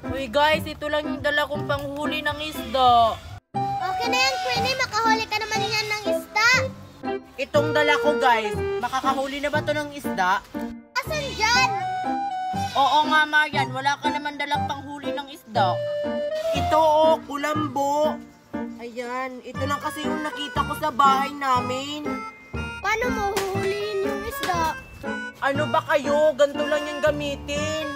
Uy guys, ito lang yung dala kong panghuli ng isda. Okay na yan, Queenie. Makahuli ka naman yan ng isda. Itong dala ko guys, makakahuli na ba to ng isda? Asan dyan? Oo nga Marian, wala ka naman dalang panghuli ng isda. Ito oh, kulambo. Ayan, ito lang kasi yung nakita ko sa bahay namin. Paano mo huhulihin yung isda? Ano ba kayo? Ganito lang yung gamitin.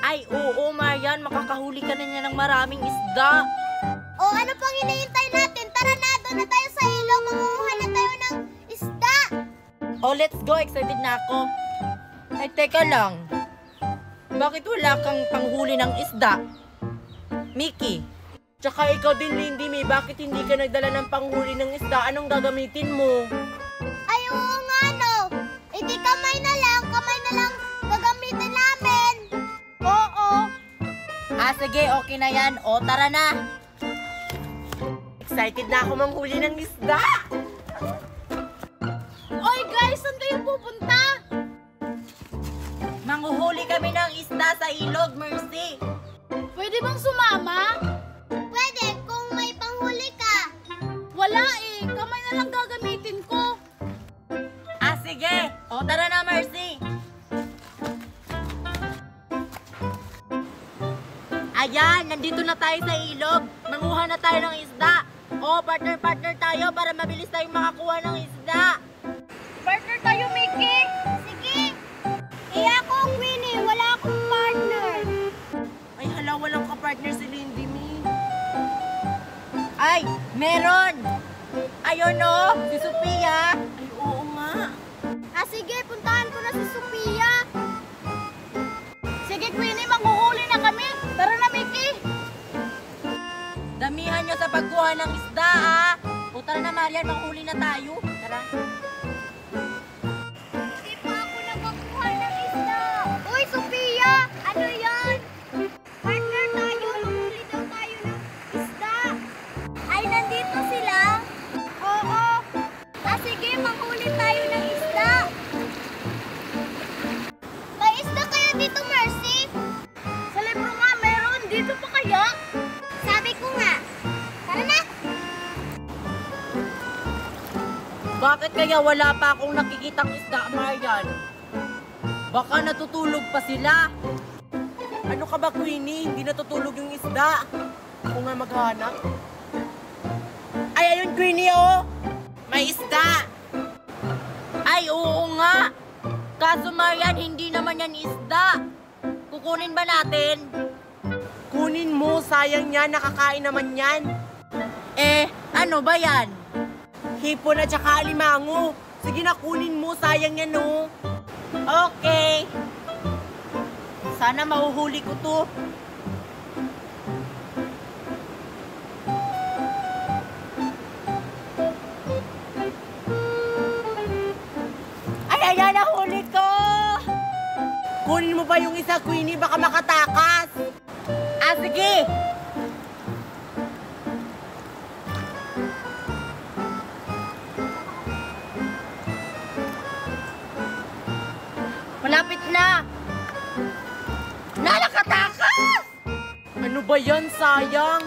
Ay, oo Marian, makakahuli ka na niya ng maraming isda. O ano pang hinihintay natin? Tara na, doon na tayo sa ilog. Mangunguha na tayo ng isda. Oh, let's go. Excited na ako. Ay, teka lang. Bakit wala kang panghuli ng isda? Mickey. Tsaka ikaw din, Lindy May. Bakit hindi ka nagdala ng panghuli ng isda? Anong gagamitin mo? Ay, oo nga no. Eh di kamay na lang gagamitin namin. Oo. Ah, sige. Okay na yan. O, tara na. Excited na ako manghuli ng isda. Oy guys, saan kayo pupunta? Manghuhuli kami ng isda sa ilog, Mercy. Pwede bang sumama? Pwede, kung may panghuli ka. Wala eh, kamay na lang gagamitin ko. Ah, sige. O, tara na, Mercy. Ayan, nandito na tayo sa ilog. Manguha na tayo ng isda. O, partner tayo para mabilis tayong makakuha ng isda. Partner tayo, Mickey. Sige. Ako, Queenie, wala akong partner. Ay, hala, walang ka-partner si Lindy May. Ay, meron! Ayun o, si Sophia. Ay, oo nga. Ah, sige, puntahan ko na si Sophia. Sige, Queenie, maghuhuli na kami. Tara na, Mickey. Damihan nyo sa pagkuha ng isda, ha? O, tara na, Marian, manghuli na tayo. Tara. Hindi pa ako nakakuha ng isda. Uy, Sophia! Ano yan? Partner tayo, manghuli daw tayo ng isda. Ay, nandito sila? Oo. Ah, sige, manghuli tayo ng isda. May isda kaya dito, Mercy? Sa libro nga, meron. Dito pa kaya? Sabi ko nga. Tara na! Bakit kaya wala pa akong nakikitang isda, Marian? Baka natutulog pa sila. Ano ka ba, Queenie? Hindi natutulog yung isda. Ako nga maghanap. Ay, ayun, Queenie, oh! May isda! Ay, oo nga! Kaso, Marian, hindi naman yan isda. Kukunin ba natin? Kunin mo, sayang yan. Nakakain naman yan. Eh, ano ba yan? Hipon at saka alimango. Sige na, kunin mo. Sayang yan, no? Okay. Sana mahuhuli ko to. Ay, ayan, nahuli ko! Kunin mo ba yung isa, Queenie? Baka makatakas. Ah, sige! Malapit na! Nakatakas! Ano ba yan? Sayang!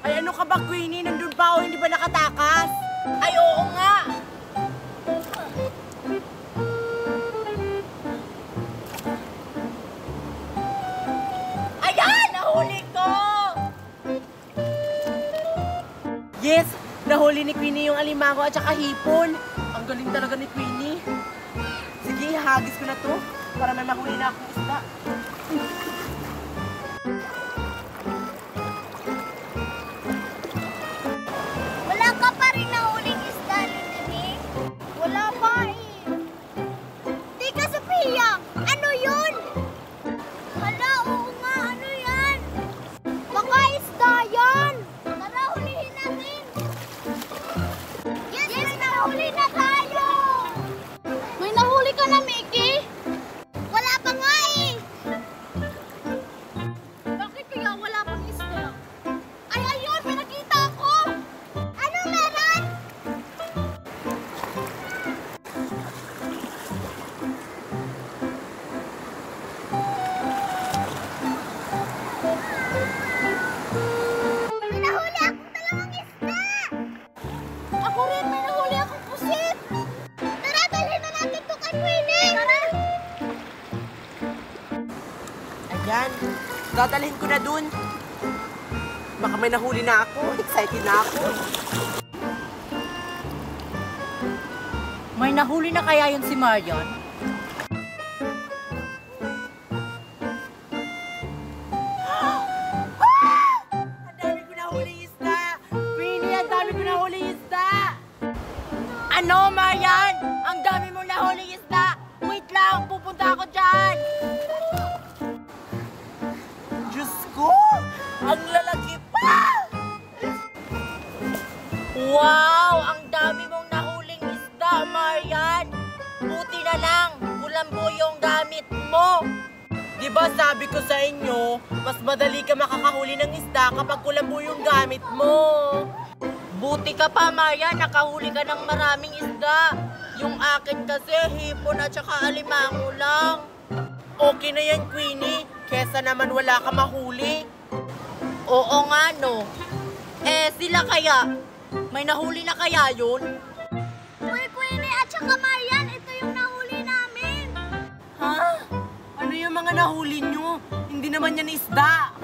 Ay, ano ka ba, Queenie? Nandun pa o hindi ba nakatakas? Ay, oo nga! Ayan! Nahuli ko! Yes! Nahuli ni Queenie yung alimango at saka hipon. Ang galing talaga ni Queenie. Sige, hagis ko na to para may mahuli na akong isda. Wala ka pa rin nahuling isda, Lindy. Wala pa eh. Tika, Sophia! Ano yun? Hala, oo nga, ano yan? Baka isda yan! Tara, hulihin natin! Yes, may nahuli na tayo! May nahuli ka na, Mickey? Wala pa nga eh! Yan, dadalhin ko na dun. Baka may nahuli na ako. Excited na ako. May nahuli na kaya yun si Marian? Ang dami ko nahuling isda! Queenie, ang dami ko nahuling isda! Ano, Marian? Ang dami mong nahuling isda! Wait lang, pupunta ako dyan! Diyos ko! Ang lalaki pa! Wow! Ang dami mong nahuling isda, Marian! Buti na lang, kulambo yung gamit mo! Di ba sabi ko sa inyo, mas madali ka makakahuli ng isda kapag kulambo yung gamit mo. Buti ka pa, Marian, nakahuli ka ng maraming isda. Yung akin kasi, hipon at saka alimango lang. Okay na yan, Queenie. Kesa naman wala ka mahuli. Oo nga, no. Eh, sila kaya? May nahuli na kaya yun? Uy, Queenie at saka Marian, ito yung nahuli namin. Ha? Ano yung mga nahuli nyo? Hindi naman yan isda.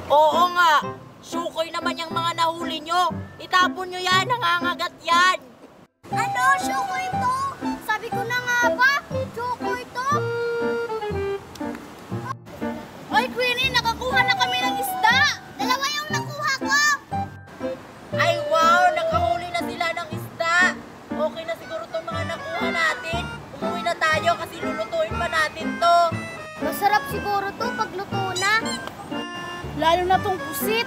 Oo nga. Sukoy naman yung mga nahuli nyo. Itapon nyo yan, nangangagat yan. Ano? Syoko ito? Sabi ko na nga ba? Syoko ito? Uy, Queenie, nakakuha na kami ng isda. Dalawa yung nakuha ko. Ay, wow! Nakahuli na sila ng isda. Okay na siguro itong mga nakuha natin. Umuwi na tayo kasi lulutuin pa natin to. Masarap siguro to pag luto na. Lalo na tong pusit.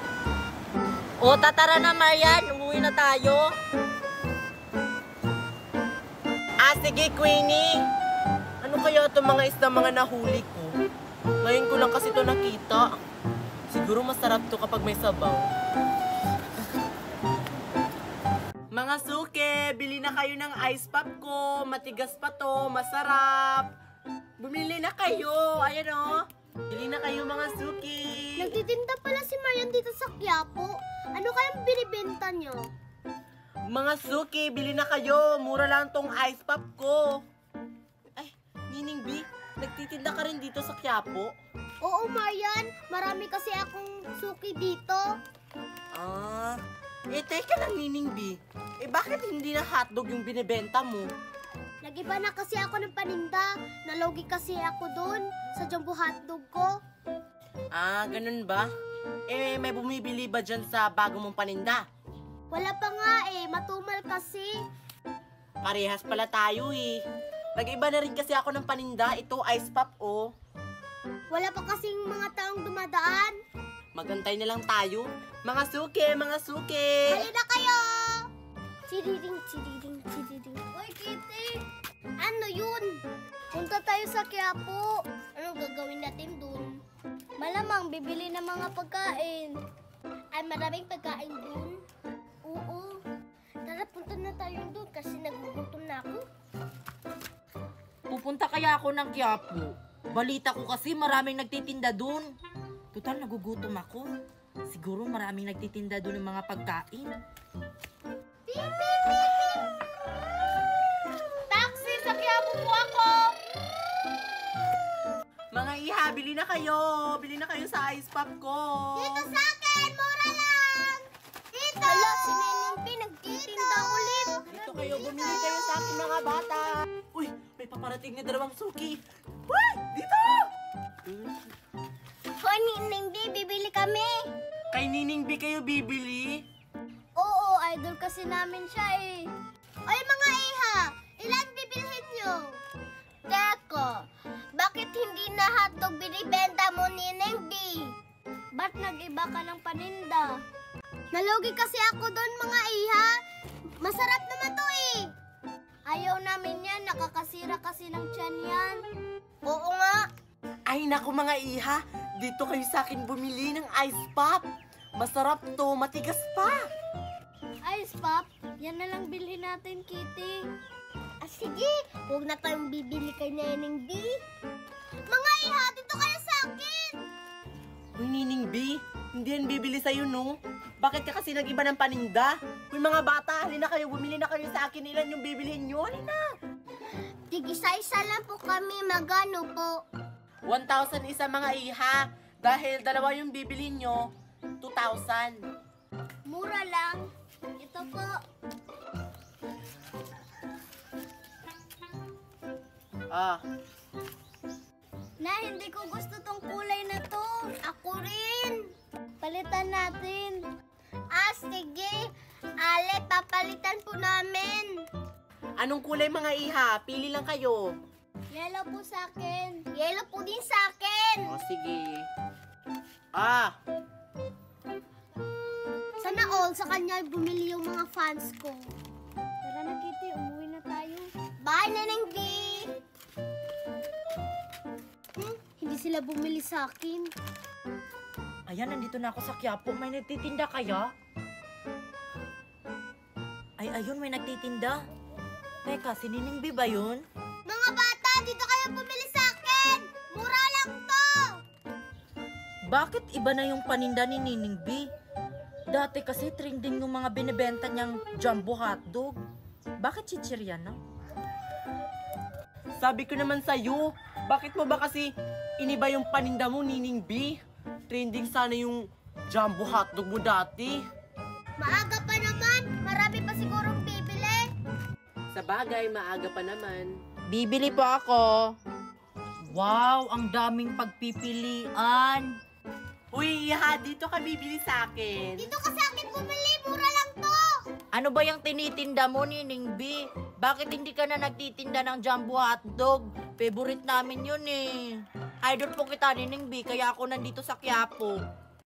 O, tatara na, Marian. Umuwi na tayo. Sige, Queenie. Ano kaya itong mga isda mga nahuli ko? Ngayon ko lang kasi ito nakita. Siguro masarap to kapag may sabaw. Mga suke, bili na kayo ng ice pop ko. Matigas pa to, masarap. Bumili na kayo. Ayan o. Bili na kayo mga suki. Nagtitinda pala si Marian dito sa Quiapo. Ano kayang binibenta nyo? Mga suki, bili na kayo. Mura lang tong ice pop ko. Ay, Nining B, nagtitinda ka rin dito sa Quiapo? Oo, Marian. Marami kasi akong suki dito. Teka lang, Nining B. Bakit hindi na hotdog yung binibenta mo? Nag-iba na kasi ako ng paninda. Nalogi kasi ako doon sa jumbo hotdog ko. Ganun ba? May bumibili ba dyan sa bago mong paninda? Wala pa nga matumal kasi. Parehas pala tayo eh. Nag-iba na rin kasi ako ng paninda. Ito, ice pop, oh. Wala pa kasing mga taong dumadaan. Magantay na lang tayo. Mga suke, mga suke. Halina kayo! Chididing, chididing, chididing. Uy, Kitty! Ano yun? Punta tayo sa Quiapo. Anong gagawin natin dun? Malamang bibili ng mga pagkain. Ay, maraming pagkain dun? Oo. Tara, punta na tayo dun kasi nagugutom na ako. Pupunta kaya ako ng Quiapo. Balita ko kasi maraming nagtitinda dun. Total, nagugutom ako. Siguro maraming nagtitinda dun ng mga pagkain. Beep, beep, beep, beep. Taxi, sa Quiapo po ako. Mga iha, bili na kayo. Bili na kayo sa ice pop ko. Dito sa akin, mura lang. Dito. Hala, si Neneng P, nagtitinda ulit. Dito kayo, bumili kayo sa akin mga bata. Uy, may paparating na dalawang suki. Uy, dito! Hoy, Neneng B, bibili kami. Kay Nining B kayo bibili? Oo, idol kasi namin siya eh. Oy mga iha, ilan bibilhin nyo? Teko, bakit hindi na hotdog binibenta mo ni Neneng B? Ba't nag-iba ka ng paninda? Nalugi kasi ako doon mga iha. Masarap naman to eh. Ayaw namin yan, nakakasira kasi ng tiyan yan. Oo nga. Ay naku mga iha, dito kayo sa akin bumili ng ice pop. Masarap to, matigas pa. Ice Pop, yan na lang bilhin natin, Kitty. Sige, huwag na tayong bibili kay Neneng B. Mga iha, dito kayo sa akin. Uy Nining B, hindi yan bibili sa'yo no? Bakit ka kasi nag-iba ng paninda? Uy mga bata, halina kayo, bumili na kayo sa akin. Ilan yung bibilhin nyo? Halina. Tig isa-isa lang po kami, magano po. 1,000 isa mga iha. Dahil dalawa yung bibili nyo, 2,000. Mura lang. Ito po. Ah, Na, hindi ko gusto tong kulay na to. Ako rin. Palitan natin. Ah, sige. Ale, papalitan po namin. anong kulay mga iha? Pili lang kayo. Yellow po sa akin. Yellow po din sa akin. O, sige. Ah, Sana all sa kanya bumili yung mga fans ko. Tara na, Kitty. Umuwi na tayo. Bye, Neneng B! Hindi sila bumili sa akin. Ayan, nandito na ako sa Quiapo. May nagtitinda kaya? Ay, ayun, may nagtitinda. Teka, si Nining B ba yun? Mga bata, dito kayo bumili sa akin! Mura lang to! Bakit iba na yung paninda ni Nining B? Dati kasi trending yung mga binibenta niyang jumbo hotdog. Bakit chichirya na? sabi ko naman sa'yo, bakit mo ba kasi iniba yung paninda mo, Nining B? Trending sana yung jumbo hotdog mo dati. Maaga pa naman. Marami pa sigurong bibili. Sa bagay, maaga pa naman. Bibili po ako. Wow, ang daming pagpipilian. Uy, iha, dito ka bibili sa akin. Dito ka sa akin bumili. Mura lang to. Ano ba yung tinitinda mo, Nining B? Bakit hindi ka na nagtitinda ng jumbo hotdog? Favorite namin yun eh. Idol po kita, Nining B, kaya ako nandito sa Quiapo.